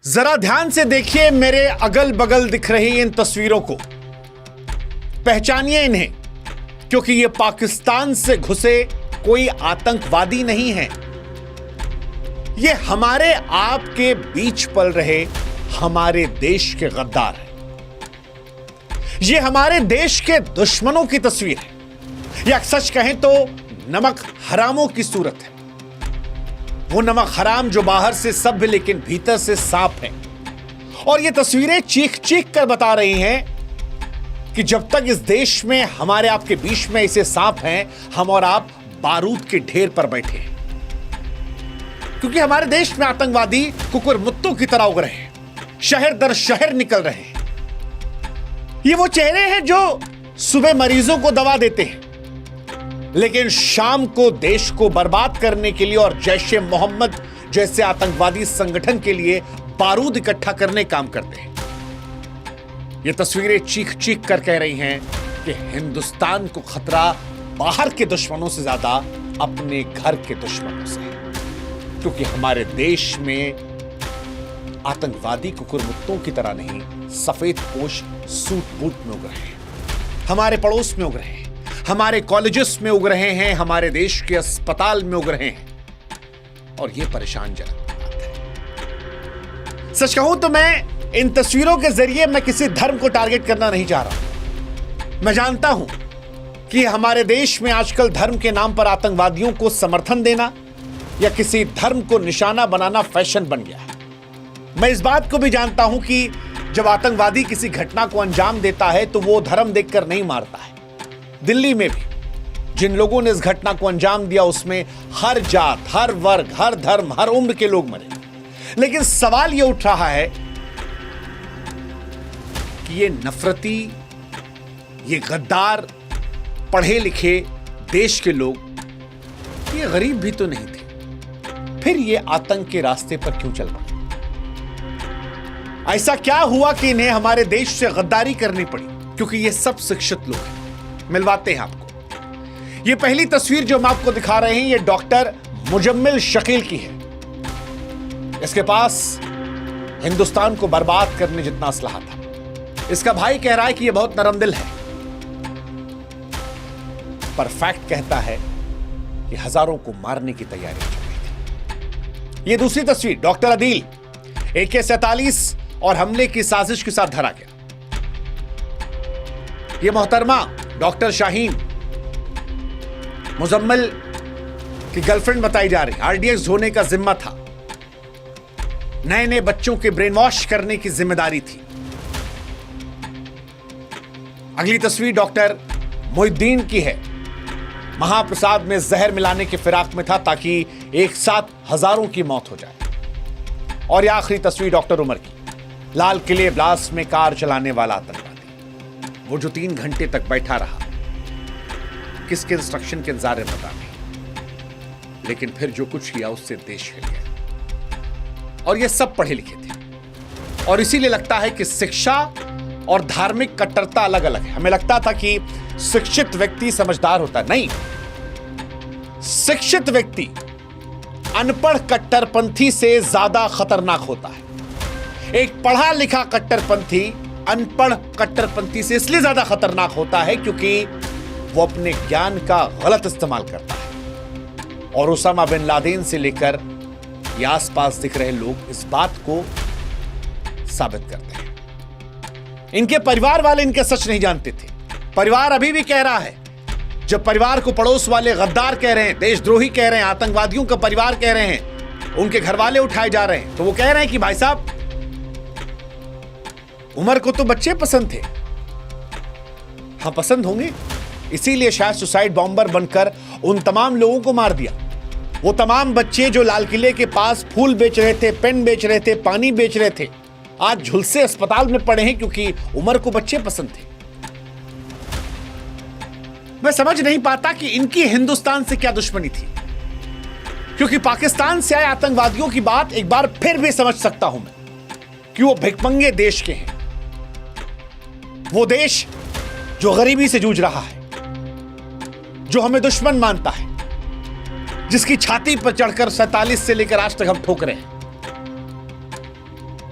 जरा ध्यान से देखिए मेरे अगल बगल दिख रही इन तस्वीरों को। पहचानिए इन्हें, क्योंकि ये पाकिस्तान से घुसे कोई आतंकवादी नहीं है। ये हमारे आपके बीच पल रहे हमारे देश के गद्दार हैं। ये हमारे देश के दुश्मनों की तस्वीर है, या सच कहें तो नमक हरामों की सूरत है। वो नमक हराम जो बाहर से सभ्य लेकिन भीतर से सांप है। और ये तस्वीरें चीख चीख कर बता रही हैं कि जब तक इस देश में हमारे आपके बीच में ऐसे सांप हैं, हम और आप बारूद के ढेर पर बैठे हैं। क्योंकि हमारे देश में आतंकवादी कुकुर मुत्तों की तरह उग रहे हैं, शहर दर शहर निकल रहे हैं। ये वो चेहरे हैं जो सुबह मरीजों को दवा देते हैं, लेकिन शाम को देश को बर्बाद करने के लिए और जैश ए मोहम्मद जैसे आतंकवादी संगठन के लिए बारूद इकट्ठा करने काम करते हैं। ये तस्वीरें चीख चीख कर कह रही हैं कि हिंदुस्तान को खतरा बाहर के दुश्मनों से ज्यादा अपने घर के दुश्मनों से है। क्योंकि हमारे देश में आतंकवादी कुकुरमुत्तों की तरह नहीं, सफेद पोश सूट बूट में उग रहे हैं, हमारे पड़ोस में उग रहे हैं, हमारे कॉलेजेस में उग रहे हैं, हमारे देश के अस्पताल में उग रहे हैं। और यह परेशानजनक बात है। सच कहूं तो मैं इन तस्वीरों के जरिए मैं किसी धर्म को टारगेट करना नहीं चाह रहा। मैं जानता हूं कि हमारे देश में आजकल धर्म के नाम पर आतंकवादियों को समर्थन देना या किसी धर्म को निशाना बनाना फैशन बन गया है। मैं इस बात को भी जानता हूं कि जब आतंकवादी किसी घटना को अंजाम देता है तो वो धर्म देखकर नहीं मारता है। दिल्ली में भी जिन लोगों ने इस घटना को अंजाम दिया उसमें हर जात, हर वर्ग, हर धर्म, हर उम्र के लोग मरे। लेकिन सवाल यह उठ रहा है कि ये नफरती, ये गद्दार, पढ़े लिखे देश के लोग, ये गरीब भी तो नहीं थे, फिर ये आतंक के रास्ते पर क्यों चल पड़े? ऐसा क्या हुआ कि इन्हें हमारे देश से गद्दारी करनी पड़ी? क्योंकि ये सब शिक्षित लोग हैं। मिलवाते हैं आपको। ये पहली तस्वीर जो हम आपको दिखा रहे हैं, ये डॉक्टर मुजम्मिल शकील की है। इसके पास हिंदुस्तान को बर्बाद करने जितना असलहा था। इसका भाई कह रहा है कि ये बहुत नरम दिल है, पर फैक्ट कहता है कि हजारों को मारने की तैयारी चल रही थी। ये दूसरी तस्वीर, डॉक्टर अदील AK-47 और हमले की साजिश के साथ धरा गया। ये मोहतरमा डॉक्टर शाहीन मुजम्मिल की गर्लफ्रेंड बताई जा रही। RDX होने का जिम्मा था, नए नए बच्चों के ब्रेन वॉश करने की जिम्मेदारी थी। अगली तस्वीर डॉक्टर मोहिद्दीन की है। महाप्रसाद में जहर मिलाने के फिराक में था ताकि एक साथ हजारों की मौत हो जाए। और यह आखिरी तस्वीर डॉक्टर उमर की, लाल किले ब्लास्ट में कार चलाने वाला आतंकवादी, वो जो 3 घंटे तक बैठा रहा, किसके इंस्ट्रक्शन के इंतजार में पता नहीं, लेकिन फिर जो कुछ किया उससे देश हिल गया। और ये सब पढ़े लिखे थे। और इसीलिए लगता है कि शिक्षा और धार्मिक कट्टरता अलग अलग है। हमें लगता था कि शिक्षित व्यक्ति समझदार होता है, नहीं। शिक्षित व्यक्ति अनपढ़ कट्टरपंथी से ज्यादा खतरनाक होता है। एक पढ़ा लिखा कट्टरपंथी अनपढ़ कट्टरपंथी से इसलिए ज्यादा खतरनाक होता है क्योंकि वो अपने ज्ञान का गलत इस्तेमाल करता है। और उसामा बिन लादेन से लेकर ये आसपास दिख रहे लोग इस बात को साबित करते हैं। इनके परिवार वाले इनके सच नहीं जानते थे। परिवार अभी भी कह रहा है। जब परिवार को पड़ोस वाले गद्दार कह रहे हैं, देशद्रोही कह रहे हैं, आतंकवादियों का परिवार कह रहे हैं, उनके घर वाले उठाए जा रहे हैं, तो वो कह रहे हैं कि भाई साहब, उमर को तो बच्चे पसंद थे। हाँ, पसंद होंगे, इसीलिए शायद सुसाइड बॉम्बर बनकर उन तमाम लोगों को मार दिया। वो तमाम बच्चे जो लाल किले के पास फूल बेच रहे थे, पेन बेच रहे थे, पानी बेच रहे थे, आज झुलसे अस्पताल में पड़े हैं क्योंकि उमर को बच्चे पसंद थे। मैं समझ नहीं पाता कि इनकी हिंदुस्तान से क्या दुश्मनी थी। क्योंकि पाकिस्तान से आए आतंकवादियों की बात एक बार फिर भी समझ सकता हूं मैं कि वो भिखमंगे देश के हैं। वो देश जो गरीबी से जूझ रहा है, जो हमें दुश्मन मानता है, जिसकी छाती पर चढ़कर 47 से लेकर आज तक हम ठोक रहे हैं।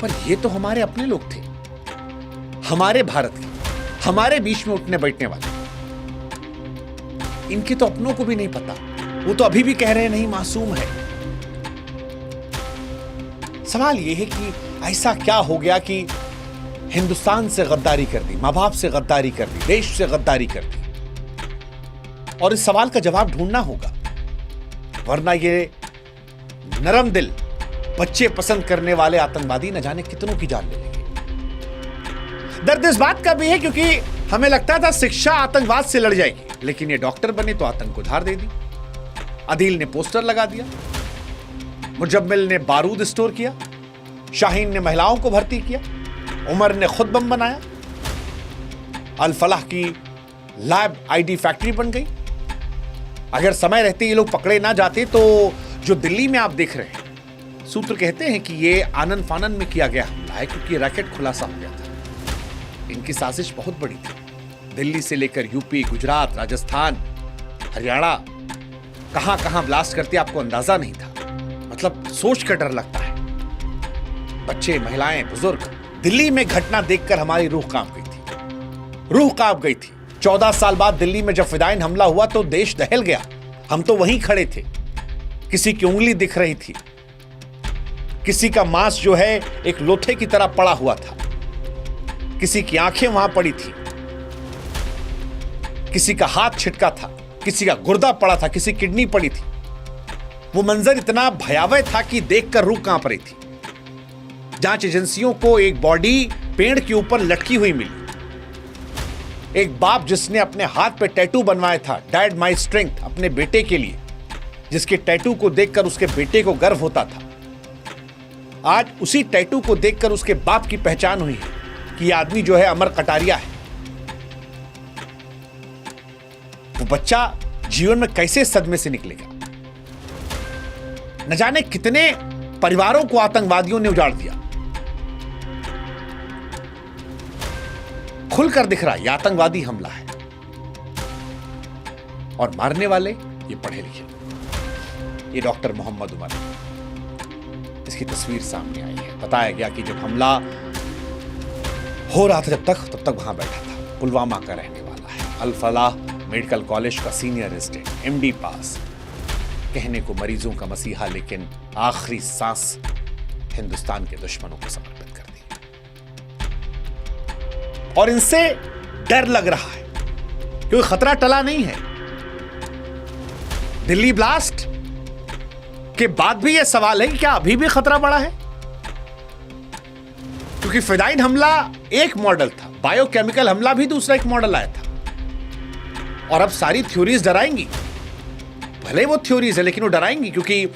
पर ये तो हमारे अपने लोग थे, हमारे भारत के, हमारे बीच में उठने बैठने वाले। इनके तो अपनों को भी नहीं पता, वो तो अभी भी कह रहे हैं नहीं मासूम है। सवाल यह है कि ऐसा क्या हो गया कि हिंदुस्तान से गद्दारी कर दी, मां बाप से गद्दारी कर दी, देश से गद्दारी कर दी। और इस सवाल का जवाब ढूंढना होगा, वरना ये नरम दिल बच्चे पसंद करने वाले आतंकवादी न जाने कितनों की जान ले लेंगे। दर्द इस बात का भी है क्योंकि हमें लगता था शिक्षा आतंकवाद से लड़ जाएगी, लेकिन ये डॉक्टर बने तो आतंक को धार दे दी। अदील ने पोस्टर लगा दिया, मुजम्मिल ने बारूद स्टोर किया, शाहीन ने महिलाओं को भर्ती किया, उमर ने खुद बम बनाया, अल फलाह की लैब आईडी फैक्ट्री बन गई। अगर समय रहते ये लोग पकड़े ना जाते तो जो दिल्ली में आप देख रहे हैं, सूत्र कहते हैं कि ये आनन फानन में किया गया हमला है क्योंकि रैकेट खुलासा हो गया था। इनकी साजिश बहुत बड़ी थी, दिल्ली से लेकर यूपी, गुजरात, राजस्थान, हरियाणा, कहां कहां ब्लास्ट करते आपको अंदाजा नहीं था। मतलब सोच कर डर लगता है। बच्चे, महिलाएं, बुजुर्ग, दिल्ली में घटना देखकर हमारी रूह कांप गई थी, रूह कांप गई थी। 14 साल बाद दिल्ली में जब फिदायिन हमला हुआ तो देश दहल गया। हम तो वहीं खड़े थे, किसी की उंगली दिख रही थी, किसी का मांस जो है एक लोथे की तरह पड़ा हुआ था, किसी की आंखें वहां पड़ी थी, किसी का हाथ छिटका था, किसी का गुर्दा पड़ा था, किसी किडनी पड़ी थी। वो मंजर इतना भयावह था कि देखकर रूह कांप रही थी। जांच एजेंसियों को एक बॉडी पेड़ के ऊपर लटकी हुई मिली। एक बाप जिसने अपने हाथ पे टैटू बनवाया था, डैड माई स्ट्रेंथ, अपने बेटे के लिए, जिसके टैटू को देखकर उसके बेटे को गर्व होता था, आज उसी टैटू को देखकर उसके बाप की पहचान हुई है कि यह आदमी जो है अमर कटारिया है। वो बच्चा जीवन में कैसे सदमे से निकलेगा। न जाने कितने परिवारों को आतंकवादियों ने उजाड़ दिया। खुलकर दिख रहा है यह आतंकवादी हमला है, और मारने वाले ये पढ़े लिखे। ये डॉक्टर मोहम्मद उमर, इसकी तस्वीर सामने आई है। बताया गया कि जब हमला हो रहा था तब तक वहां बैठा था। पुलवामा का रहने वाला है, अल फलाह मेडिकल कॉलेज का सीनियर रेजिडेंट, एमडी पास, कहने को मरीजों का मसीहा, लेकिन आखिरी सांस हिंदुस्तान के दुश्मनों को समर्पित कर दी। और इनसे डर लग रहा है क्योंकि खतरा टला नहीं है। दिल्ली ब्लास्ट के बाद भी यह सवाल है कि क्या अभी भी खतरा बढ़ा है, क्योंकि फिदायिन हमला एक मॉडल था, बायोकेमिकल हमला भी दूसरा एक मॉडल आया था। और अब सारी थ्योरीज डराएंगी, भले वो थ्योरीज है लेकिन वो डराएंगी, क्योंकि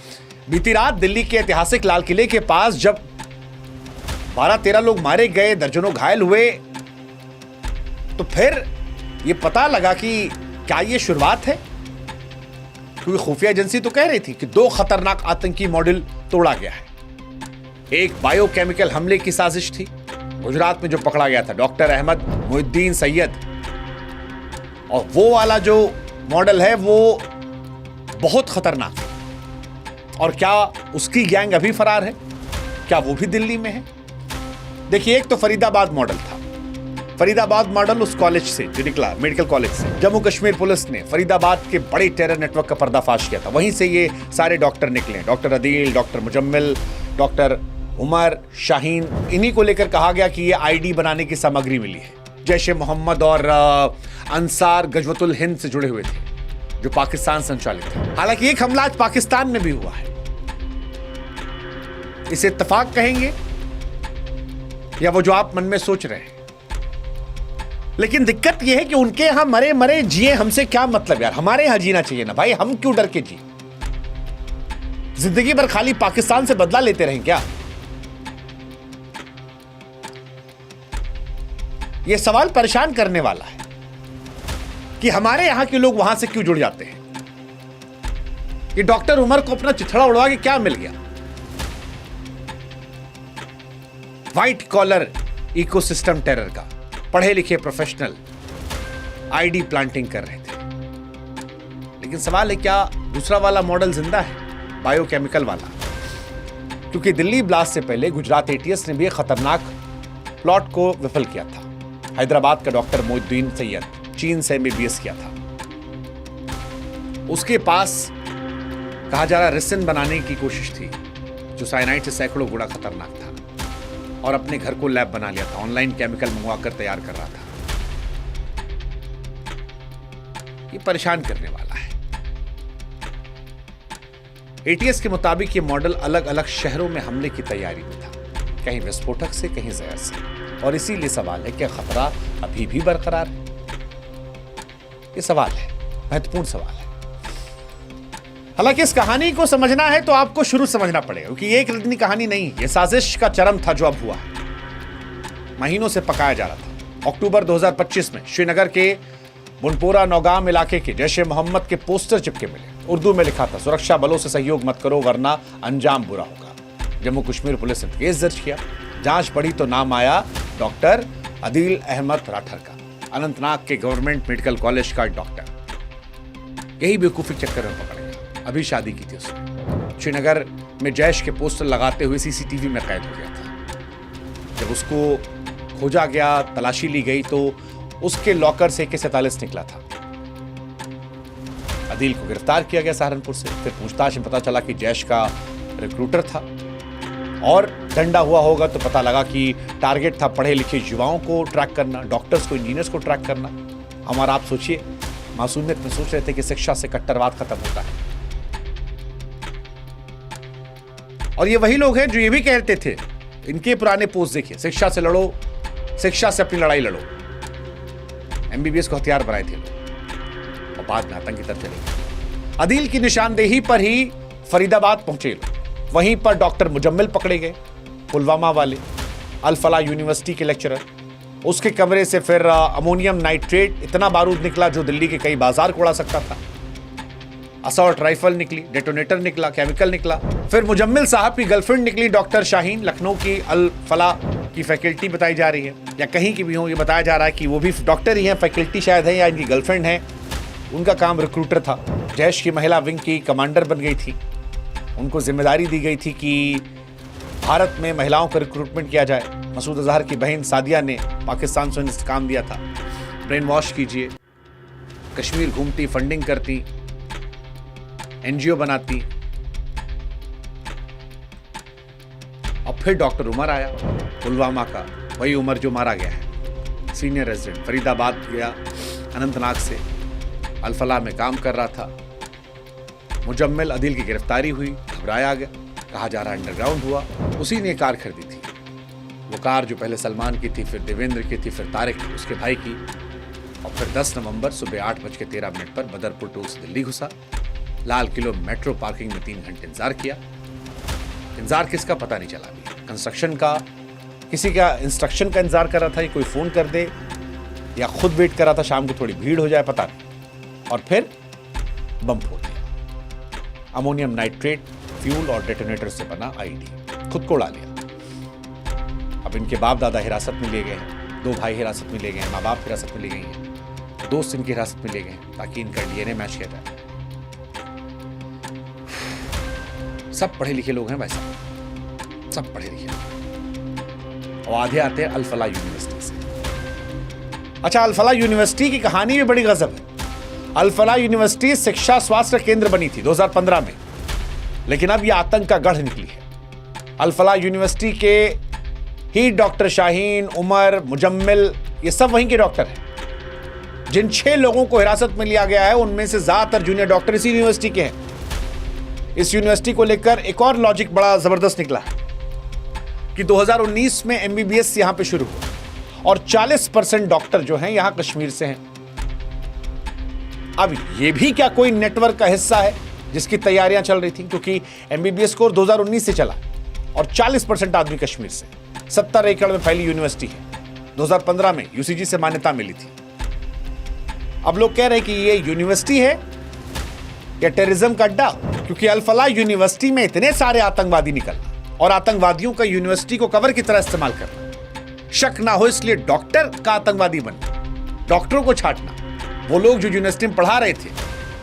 बीती रात दिल्ली के ऐतिहासिक लाल किले के पास जब 12-13 लोग मारे गए, दर्जनों घायल हुए, तो फिर ये पता लगा कि क्या ये शुरुआत है, क्योंकि खुफिया एजेंसी तो कह रही थी कि 2 खतरनाक आतंकी मॉडल तोड़ा गया है। एक बायोकेमिकल हमले की साजिश थी, गुजरात में जो पकड़ा गया था डॉक्टर अहमद मोहिउद्दीन सैयद, और वो वाला जो मॉडल है वो बहुत खतरनाक है। और क्या उसकी गैंग अभी फरार है? क्या वो भी दिल्ली में है? देखिए, एक तो फरीदाबाद मॉडल था। फरीदाबाद मॉडल उस कॉलेज से जो निकला, मेडिकल कॉलेज से, जम्मू कश्मीर पुलिस ने फरीदाबाद के बड़े टेरर नेटवर्क का पर्दाफाश किया था। वहीं से ये सारे डॉक्टर निकले, doctor Adeel, doctor Muzammil, doctor Umar, Shaheen. इन्हीं को लेकर कहा गया कि ये आईडी बनाने की सामग्री मिली है। जैश ए मोहम्मद और अंसार गजवतुल हिंद से जुड़े हुए थे, जो पाकिस्तान संचालित है। हालांकि एक हमला आज पाकिस्तान में भी हुआ है। इसे इत्तेफाक कहेंगे या वो जो आप मन में सोच रहे हैं? लेकिन दिक्कत यह है कि उनके यहां मरे मरे जिए, हमसे क्या मतलब यार? हमारे यहां जीना चाहिए ना भाई, हम क्यों डर के जिए? जिंदगी भर खाली पाकिस्तान से बदला लेते रहें क्या? यह सवाल परेशान करने वाला है कि हमारे यहां के लोग वहां से क्यों जुड़ जाते हैं। ये डॉक्टर उमर को अपना चिथड़ा उड़वा के क्या मिल गया? व्हाइट कॉलर इकोसिस्टम टेरर का पढ़े लिखे प्रोफेशनल आईडी प्लांटिंग कर रहे थे। लेकिन सवाल है, क्या दूसरा वाला मॉडल जिंदा है, बायोकेमिकल वाला? क्योंकि दिल्ली ब्लास्ट से पहले गुजरात एटीएस ने भी एक खतरनाक प्लॉट को विफल किया था। हैदराबाद का डॉक्टर मोइनुद्दीन सैयद चीन से एमबीबीएस किया था। उसके पास कहा जा रहा रेसिन बनाने की कोशिश थी जो साइनाइड से सैकड़ों गुना खतरनाक था, और अपने घर को लैब बना लिया था, ऑनलाइन केमिकल मंगवाकर तैयार कर रहा था। ये परेशान करने वाला है। एटीएस के मुताबिक ये मॉडल अलग अलग शहरों में हमले की तैयारी में था, कहीं विस्फोटक से, कहीं जहर से, और इसीलिए सवाल है कि खतरा अभी भी बरकरार है। ये सवाल है, महत्वपूर्ण सवाल है। हालांकि इस कहानी को समझना है तो आपको शुरू समझना पड़ेगा, क्योंकि ये एक रजनी कहानी नहीं, ये साजिश का चरम था जो अब हुआ है। महीनों से पकाया जा रहा था। अक्टूबर 2025 में श्रीनगर के बुनपोरा नौगाम इलाके के जैश ए मोहम्मद के पोस्टर चिपके मिले। उर्दू में लिखा था, सुरक्षा बलों से सहयोग मत करो वरना अंजाम बुरा होगा। जम्मू कश्मीर पुलिस ने केस दर्ज किया। जांच बढ़ी तो नाम आया डॉक्टर अदील अहमद राठर का, अनंतनाग के गवर्नमेंट मेडिकल कॉलेज का डॉक्टर। यही बेवकूफी चक्कर में पकड़ गया। अभी शादी की थी उसने। श्रीनगर में जैश के पोस्टर लगाते हुए सीसीटीवी में कैद हो गया था। जब उसको खोजा गया, तलाशी ली गई तो उसके लॉकर से AK-47 निकला था। अदील को गिरफ्तार किया गया सहारनपुर से। फिर पूछताछ में पता चला कि जैश का रिक्रूटर था, और डंडा हुआ होगा तो पता लगा कि टारगेट था पढ़े लिखे युवाओं को ट्रैक करना, डॉक्टर्स को, इंजीनियर्स को ट्रैक करना। हमारा आप सोचिए, मासूमियत में सोच रहे थे कि शिक्षा से कट्टरवाद खत्म होता है। और ये वही लोग हैं जो ये भी कहते थे, इनके पुराने पोस्ट देखिए, शिक्षा से लड़ो, शिक्षा से अपनी लड़ाई लड़ो। एमबीबीएस को हथियार बनाए थे लोग, और बाद में आतंक की तरफ चले गए। अदील की निशानदेही पर ही फरीदाबाद पहुंचे लोग। वहीं पर डॉक्टर मुजम्मिल पकड़े गए, पुलवामा वाले, अल फलाह यूनिवर्सिटी के लेक्चरर। उसके कमरे से फिर अमोनियम नाइट्रेट, इतना बारूद निकला जो दिल्ली के कई बाजार को उड़ा सकता था। असॉल्ट राइफल निकली, डेटोनेटर निकला, केमिकल निकला। फिर मुजम्मिल साहब की गर्लफ्रेंड निकली, डॉक्टर शाहीन, लखनऊ की अल फलाह की फैकल्टी बताई जा रही है, या कहीं की भी हो। ये बताया जा रहा है कि वो भी डॉक्टर ही हैं, फैकल्टी शायद है, या इनकी गर्लफ्रेंड है। उनका काम रिक्रूटर था। जैश की महिला विंग की कमांडर बन गई थी। उनको जिम्मेदारी दी गई थी कि भारत में महिलाओं का रिक्रूटमेंट किया जाए। मसूद अजहर की बहन सादिया ने पाकिस्तान से उन्हें काम दिया था, ब्रेन वॉश कीजिए, कश्मीर घूमती, फंडिंग करती, एनजीओ बनाती। अब फिर डॉक्टर उमर आया, पुलवामा का, वही उमर जो मारा गया है, सीनियर रेजिडेंट, फरीदाबाद गया, अनंतनाग से, अल फलाह में काम कर रहा था। मुजम्मिल अदील की गिरफ्तारी हुई, घबराया गया, कहा जा रहा अंडरग्राउंड हुआ। उसी ने कार खरीदी थी। वो कार जो पहले सलमान की थी, फिर देवेंद्र की थी, फिर तारिक उसके भाई की। और फिर 10 नवंबर सुबह 8:13 पर बदरपुर टोल से दिल्ली घुसा। लाल किलो मेट्रो पार्किंग में 3 घंटे इंतजार किया। इंतजार किसका पता नहीं चला। अभी कंस्ट्रक्शन का, किसी का इंस्ट्रक्शन का इंतजार कर रहा था, कोई फोन कर दे, या खुद वेट कर रहा था शाम को थोड़ी भीड़ हो जाए, पता नहीं। और फिर बम फोड़ दिया। अमोनियम नाइट्रेट फ्यूल और डेटोनेटर से बना आईडी, खुद को उड़ा लिया। अब इनके बाप दादा हिरासत में लिए गए हैं, 2 भाई हिरासत में लिए गए हैं, माँ बाप हिरासत में लिए गए हैं, दोस्त इनकी हिरासत में लिए गए हैं, ताकि इनका डीएनए मैच किया जाए। सब पढ़े लिखे लोग हैं भाई साहब, सब पढ़े लिखे, और आधे आते हैं अल फलाह यूनिवर्सिटी से। अच्छा, अल फलाह यूनिवर्सिटी की कहानी भी बड़ी गजब है। अल फलाह यूनिवर्सिटी शिक्षा स्वास्थ्य केंद्र बनी थी 2015 में, लेकिन अब यह आतंक का गढ़ निकली है। अल फलाह यूनिवर्सिटी के ही डॉक्टर शाहीन, उमर, मुजम्मिल, ये सब वहीं के डॉक्टर हैं। जिन 6 लोगों को हिरासत में लिया गया है, उनमें से ज्यादातर जूनियर डॉक्टर इसी यूनिवर्सिटी के हैं। इस यूनिवर्सिटी को लेकर एक और लॉजिक बड़ा जबरदस्त निकला कि 2019 में एमबीबीएस यहां पे शुरू हुआ, और 40% डॉक्टर जो हैं यहां कश्मीर से हैं। अब ये भी क्या कोई नेटवर्क का हिस्सा है जिसकी तैयारियां चल रही थी, क्योंकि एमबीबीएस कोर्स 2019 से चला, और 40% आदमी कश्मीर से। 70 एकड़ में फैली यूनिवर्सिटी है। 2015 में यूसीजी से मान्यता मिली थी। अब लोग कह रहे हैं कि ये यूनिवर्सिटी है या टेररिज्म का अड्डा, क्योंकि अल फलाह यूनिवर्सिटी में इतने सारे आतंकवादी निकलना और आतंकवादियों का यूनिवर्सिटी को कवर की तरह इस्तेमाल करना, शक ना हो इसलिए डॉक्टर का आतंकवादी बनना, डॉक्टरों को छांटना, वो लोग जो यूनिवर्सिटी में पढ़ा रहे थे,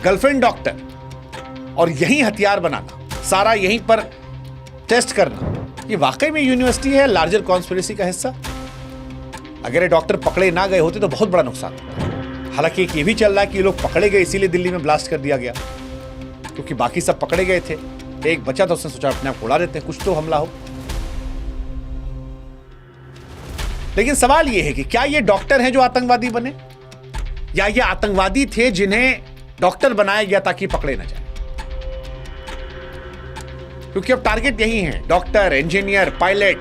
गर्लफ्रेंड डॉक्टर, और यही हथियार बनाना, सारा यहीं पर टेस्ट करना, ये वाकई में यूनिवर्सिटी है लार्जर कॉन्स्पिरेसी का हिस्सा? अगर ये डॉक्टर पकड़े ना गए होते तो बहुत बड़ा नुकसान होता। हालांकि एक ये भी चल रहा है कि ये लोग पकड़े गए इसीलिए दिल्ली में ब्लास्ट कर दिया गया, क्योंकि बाकी सब पकड़े गए थे, एक बचा था, उसने सोचा अपने आप उड़ा देते हैं, कुछ तो हमला हो। लेकिन सवाल यह है कि क्या ये डॉक्टर हैं जो आतंकवादी बने, या ये आतंकवादी थे जिन्हें डॉक्टर बनाया गया ताकि पकड़े ना जाए? क्योंकि अब टारगेट यही है, डॉक्टर, इंजीनियर, पायलट।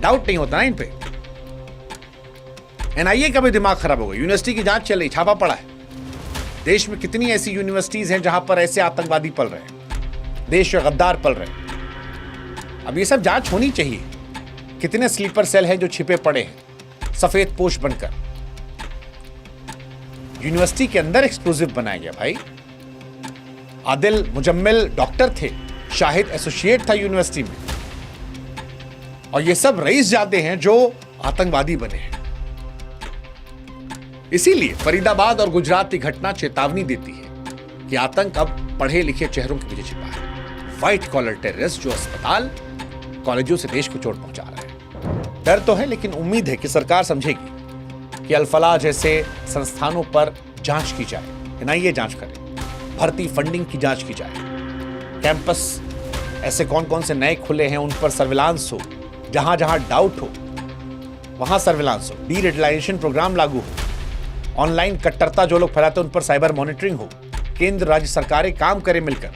डाउट नहीं होता ना इन पे। एनआईए का भी दिमाग खराब हो गया। यूनिवर्सिटी की जांच चल रही, छापा पड़ा है। देश में कितनी ऐसी यूनिवर्सिटीज हैं जहां पर ऐसे आतंकवादी पल रहे हैं, देश में गद्दार पल रहे हैं। अब ये सब जांच होनी चाहिए। कितने स्लीपर सेल हैं जो छिपे पड़े हैं सफेद पोश बनकर। यूनिवर्सिटी के अंदर एक्सप्लोजिव बनाया गया भाई। आदिल मुजम्मिल डॉक्टर थे, शाहिद एसोसिएट था यूनिवर्सिटी में, और ये सब रईस जाते हैं जो आतंकवादी बने हैं। इसीलिए फरीदाबाद और गुजरात की घटना चेतावनी देती है कि आतंक अब पढ़े लिखे चेहरों के पीछे छिपा है। व्हाइट कॉलर टेररिस्ट जो अस्पताल, कॉलेजों से देश को चोट पहुंचा रहे हैं। डर तो है, लेकिन उम्मीद है कि सरकार समझेगी कि अल-फलाह जैसे संस्थानों पर जांच की जाए, एनआईए जांच करे, भर्ती फंडिंग की जांच की जाए, कैंपस ऐसे कौन कौन से नए खुले हैं उन पर सर्विलांस हो, जहां जहां डाउट हो वहां सर्विलांस हो, डी रेडिकलाइजेशन प्रोग्राम लागू हो, ऑनलाइन कट्टरता जो लोग फैलाते हैं उन पर साइबर मॉनिटरिंग हो, केंद्र राज्य सरकारें काम करें मिलकर।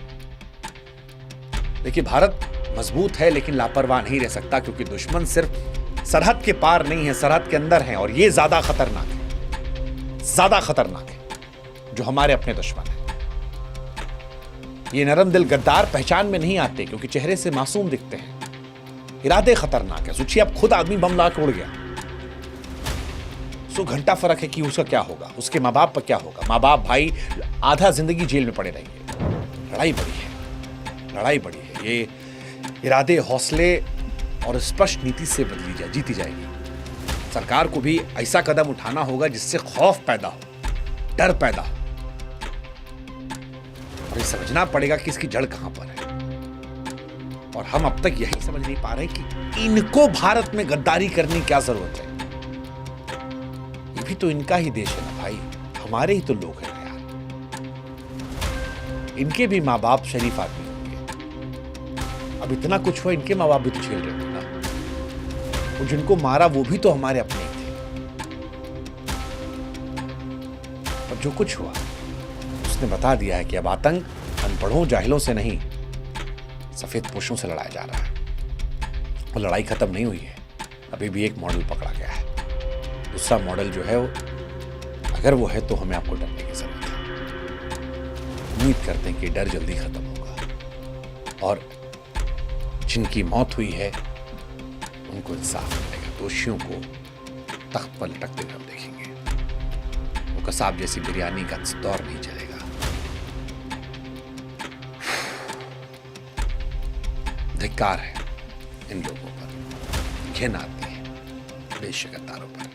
देखिए, भारत मजबूत है लेकिन लापरवाह नहीं रह सकता, क्योंकि दुश्मन सिर्फ सरहद के पार नहीं है, सरहद के अंदर है, और ये ज्यादा खतरनाक है जो हमारे अपने दुश्मन है। ये नरम दिल गद्दार पहचान में नहीं आते क्योंकि चेहरे से मासूम दिखते हैं, इरादे खतरनाक है। सोचिए, अब खुद आदमी बम ला के उड़ गया, 100 घंटा फर्क है कि उसका क्या होगा, उसके माँ बाप पर क्या होगा। माँ बाप भाई आधा जिंदगी जेल में पड़े रहेंगे। लड़ाई बड़ी है। ये इरादे, हौसले और स्पष्ट नीति से जीती जाएगी। सरकार को भी ऐसा कदम उठाना होगा जिससे खौफ पैदा हो, डर पैदा हो, और ये समझना पड़ेगा कि इसकी जड़ कहां पर है। और हम अब तक यही समझ नहीं पा रहे कि इनको भारत में गद्दारी करने की क्या जरूरत है। ये भी तो इनका ही देश है ना भाई, हमारे ही तो लोग हैं यार। इनके भी माँ बाप शरीफ आदमी होंगे। अब इतना कुछ हुआ, इनके माँ बाप भी तो झेल रहे थे ना। और जिनको मारा वो भी तो हमारे अपने ही थे। और जो कुछ हुआ उसने बता दिया है कि अब आतंक अनपढ़ों जाहिलों से नहीं, सफेद पोशों से लड़ाया जा रहा है। और लड़ाई खत्म नहीं हुई है, अभी भी एक मॉडल पकड़ा गया है। दूसरा मॉडल जो है वो, अगर वो है तो हमें आपको डरने की जरूरत है। उम्मीद करते हैं कि डर जल्दी खत्म होगा और जिनकी मौत हुई है उनको इंसाफ मिलेगा। दोषियों को तख्त पर लटकते हुए हम देखेंगे। वो कसाब जैसी बिरयानी का दौर नहीं चलेगा। धिक्कार है इन लोगों पर, घिन आती है देश के गद्दारों पर।